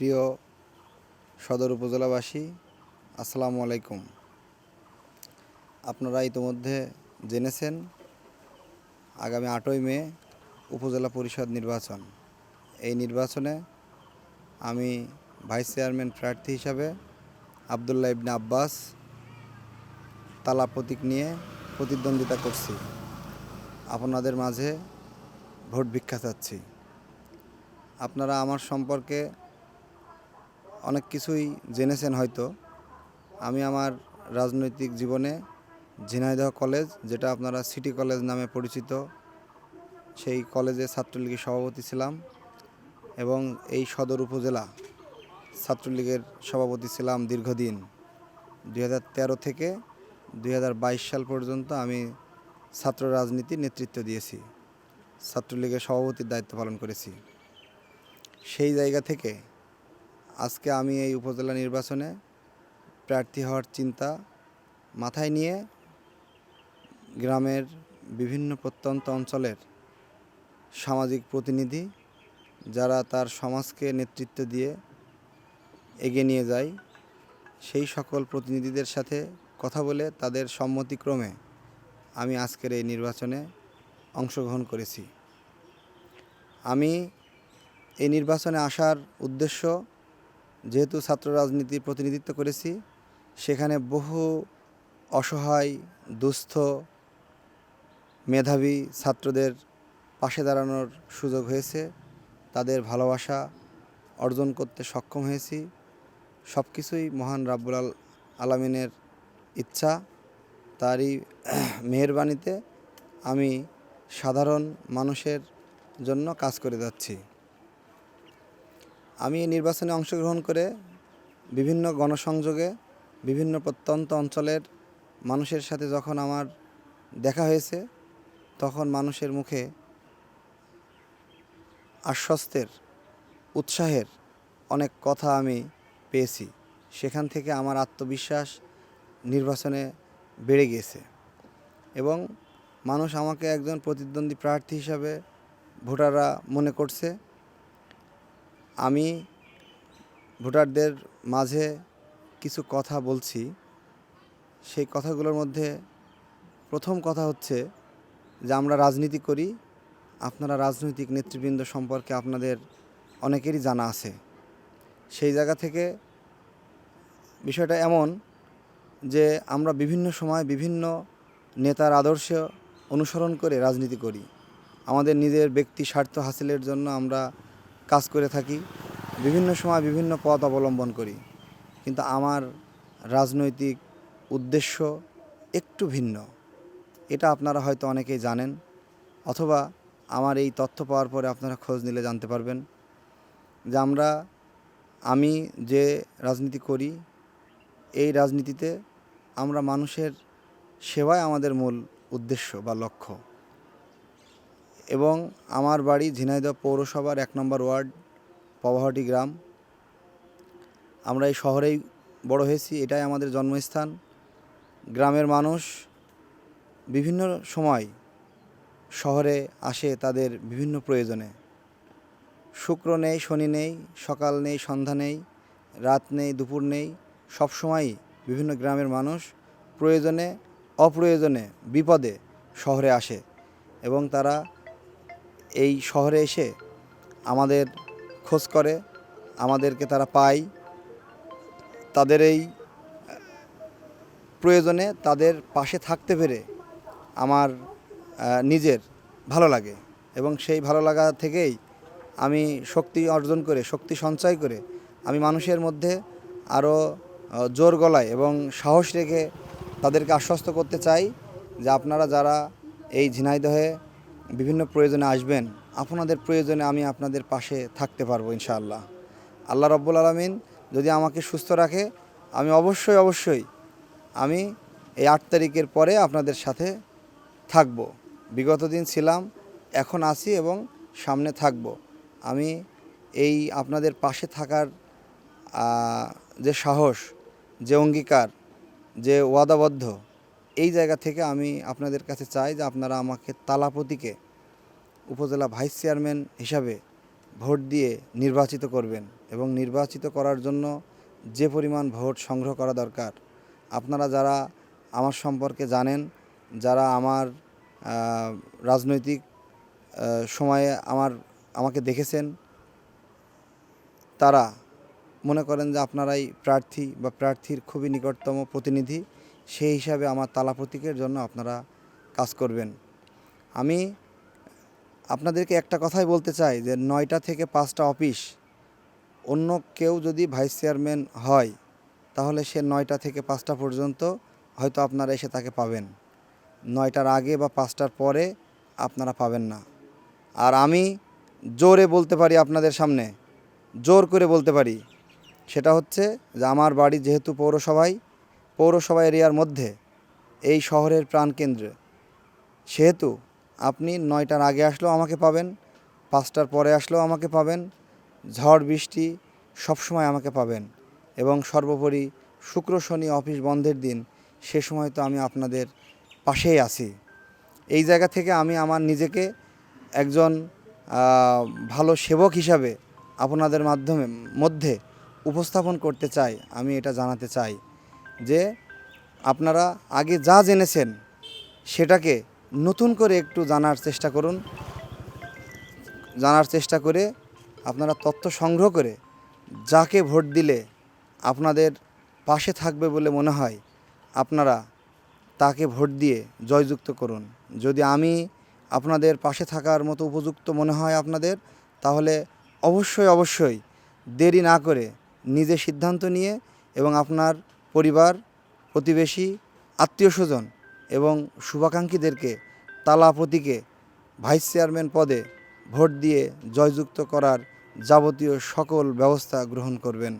প্রিয় সদর উপজেলাবাসী, আসসালামু আলাইকুম। আপনারা ইতোমধ্যে জেনেছেন আগামী 8ই মে উপজেলা পরিষদ নির্বাচন। এই নির্বাচনে আমি ভাইস চেয়ারম্যান প্রার্থী হিসাবে আবদুল্লাহ ইবনে আব্বাস তালা প্রতীক নিয়ে প্রতিদ্বন্দ্বিতা করছি। আপনাদের মাঝে ভোট ভিক্ষা চাচ্ছি। আপনারা আমার সম্পর্কে অনেক কিছুই জেনেছেন হয়তো। আমি আমার রাজনৈতিক জীবনে ঝিনাইদহ কলেজ, যেটা আপনারা সিটি কলেজ নামে পরিচিত, সেই কলেজে ছাত্রলীগের সভাপতি ছিলাম এবং এই সদর উপজেলা ছাত্রলীগের সভাপতি ছিলাম দীর্ঘদিন। 2013 থেকে 2022 সাল পর্যন্ত আমি ছাত্র রাজনীতির নেতৃত্ব দিয়েছি, ছাত্রলীগের সভাপতির দায়িত্ব পালন করেছি। সেই জায়গা থেকে আজকে আমি এই উপজেলা নির্বাচনে প্রার্থী হওয়ার চিন্তা মাথায় নিয়ে গ্রামের বিভিন্ন প্রত্যন্ত অঞ্চলের সামাজিক প্রতিনিধি, যারা তার সমাজকে নেতৃত্ব দিয়ে এগিয়ে নিয়ে যায়, সেই সকল প্রতিনিধিদের সাথে কথা বলে তাদের সম্মতিক্রমে আমি আজকের এই নির্বাচনে অংশগ্রহণ করেছি। আমি এই নির্বাচনে আসার উদ্দেশ্য, যেহেতু ছাত্র রাজনীতির প্রতিনিধিত্ব করেছি, সেখানে বহু অসহায়, দুস্থ, মেধাবী ছাত্রদের পাশে দাঁড়ানোর সুযোগ হয়েছে, তাদের ভালোবাসা অর্জন করতে সক্ষম হয়েছি। সব কিছুই মহান রাব্বুল আলামিনের ইচ্ছা, তারই মেহেরবানিতে আমি সাধারণ মানুষের জন্য কাজ করে যাচ্ছি। আমি এই নির্বাচনে অংশগ্রহণ করে বিভিন্ন গণসংযোগে বিভিন্ন প্রত্যন্ত অঞ্চলের মানুষের সাথে যখন আমার দেখা হয়েছে, তখন মানুষের মুখে আশ্বস্তের, উৎসাহের অনেক কথা আমি পেয়েছি। সেখান থেকে আমার আত্মবিশ্বাস নির্বাচনে বেড়ে গিয়েছে এবং মানুষ আমাকে একজন প্রতিদ্বন্দ্বী প্রার্থী হিসাবে ভোটাররা মনে করছে। আমি ভোটারদের মাঝে কিছু কথা বলছি। সেই কথাগুলোর মধ্যে প্রথম কথা হচ্ছে যে আমরা রাজনীতি করি, আপনারা রাজনৈতিক নেতৃবৃন্দ সম্পর্কে আপনাদের অনেকেরই জানা আছে। সেই জায়গা থেকে বিষয়টা এমন যে আমরা বিভিন্ন সময় বিভিন্ন নেতার আদর্শ অনুসরণ করে রাজনীতি করি। আমাদের নিজের ব্যক্তি স্বার্থ হাসিলের জন্য আমরা কাজ করে থাকি, বিভিন্ন সময় বিভিন্ন পথ অবলম্বন করি। কিন্তু আমার রাজনৈতিক উদ্দেশ্য একটু ভিন্ন। এটা আপনারা হয়তো অনেকেই জানেন, অথবা আমার এই তথ্য পাওয়ার পরে আপনারা খোঁজ নিলে জানতে পারবেন যে আমি যে রাজনীতি করি, এই রাজনীতিতে আমরা মানুষের সেবায় আমাদের মূল উদ্দেশ্য বা লক্ষ্য। এবং আমার বাড়ি ঝিনাইদহ পৌরসভার 1 নম্বর ওয়ার্ড পবাহটি গ্রাম। আমরা এই শহরেই বড় হয়েছি, এটাই আমাদের জন্মস্থান। গ্রামের মানুষ বিভিন্ন সময় শহরে আসে তাদের বিভিন্ন প্রয়োজনে। শুক্র নেই, শনি নেই, সকাল নেই, সন্ধ্যা নেই, রাত নেই, দুপুর নেই, সবসময়ই বিভিন্ন গ্রামের মানুষ প্রয়োজনে অপ্রয়োজনে বিপদে শহরে আসে এবং তারা এই শহরে এসে আমাদের খোঁজ করে, আমাদেরকে তারা পায়। তাদের এই প্রয়োজনে তাদের পাশে থাকতে পেরে আমার নিজের ভালো লাগে এবং সেই ভালো লাগা থেকেই আমি শক্তি অর্জন করে, শক্তি সঞ্চয় করে আমি মানুষের মধ্যে আরও জোর গলায় এবং সাহস রেখে তাদেরকে আশ্বস্ত করতে চাই যে আপনারা যারা এই ঝিনাইদহে বিভিন্ন প্রয়োজনে আসবেন, আপনাদের প্রয়োজনে আমি আপনাদের পাশে থাকতে পারবো ইনশাআল্লাহ। আল্লাহ রাব্বুল আলামিন যদি আমাকে সুস্থ রাখে, আমি অবশ্যই আমি এই 8 তারিখের পরে আপনাদের সাথে থাকব। বিগত দিন ছিলাম, এখন আছি এবং সামনে থাকব। আমি এই আপনাদের পাশে থাকার যে সাহস, যে অঙ্গীকার, যে ওয়াদাবদ্ধ, এই জায়গা থেকে আমি আপনাদের কাছে চাই যে আপনারা আমাকে তালা প্রতীকে উপজেলা ভাইস চেয়ারম্যান হিসাবে ভোট দিয়ে নির্বাচিত করবেন এবং নির্বাচিত করার জন্য যে পরিমাণ ভোট সংগ্রহ করা দরকার, আপনারা যারা আমার সম্পর্কে জানেন, যারা আমার রাজনৈতিক সময়ে আমাকে দেখেছেন, তারা মনে করেন যে আপনারাই প্রার্থী বা প্রার্থীর খুবই নিকটতম প্রতিনিধি। সেই হিসাবে আমার তালা প্রতীকের জন্য আপনারা কাজ করবেন। আমি আপনাদেরকে একটা কথাই বলতে চাই যে 9টা থেকে 5টা অফিস অন্য কেউ যদি ভাইস চেয়ারম্যান হয় তাহলে সে 9টা থেকে 5টা পর্যন্ত হয়তো আপনারা এসে তাকে পাবেন। 9টার আগে বা 5টার পরে আপনারা পাবেন না। আর আমি জোরে বলতে পারি, আপনাদের সামনে জোর করে বলতে পারি, সেটা হচ্ছে যে আমার বাড়ি যেহেতু পৌরসভা এরিয়ার মধ্যে, এই শহরের প্রাণকেন্দ্রে, সেহেতু আপনি 9টার আগে আসলেও আমাকে পাবেন, 5টার পরে আসলেও আমাকে পাবেন, ঝড় বৃষ্টি সবসময় আমাকে পাবেন। এবং সর্বোপরি শুক্র শনি অফিস বন্ধের দিন, সে সময় তো আমি আপনাদের পাশেই আছি। এই জায়গা থেকে আমি আমার নিজেকে একজন ভালো সেবক হিসাবে আপনাদের মধ্যে উপস্থাপন করতে চাই। আমি এটা জানাতে চাই যে আপনারা আগে যা জেনেছেন সেটাকে নতুন করে একটু জানার চেষ্টা করে আপনারা তথ্য সংগ্রহ করে যাকে ভোট দিলে আপনাদের পাশে থাকবে বলে মনে হয় আপনারা তাকে ভোট দিয়ে জয়যুক্ত করুন। যদি আমি আপনাদের পাশে থাকার মতো উপযুক্ত মনে হয় আপনাদের, তাহলে অবশ্যই দেরি না করে নিজে সিদ্ধান্ত নিয়ে এবং আপনার পরিবার, প্রতিবেশী, আত্মীয়স্বজন এবং শুভাকাঙ্ক্ষীদেরকে তালা প্রতীকে ভাইস চেয়ারম্যান পদে ভোট দিয়ে জয়যুক্ত করার যাবতীয় সকল ব্যবস্থা গ্রহণ করবেন।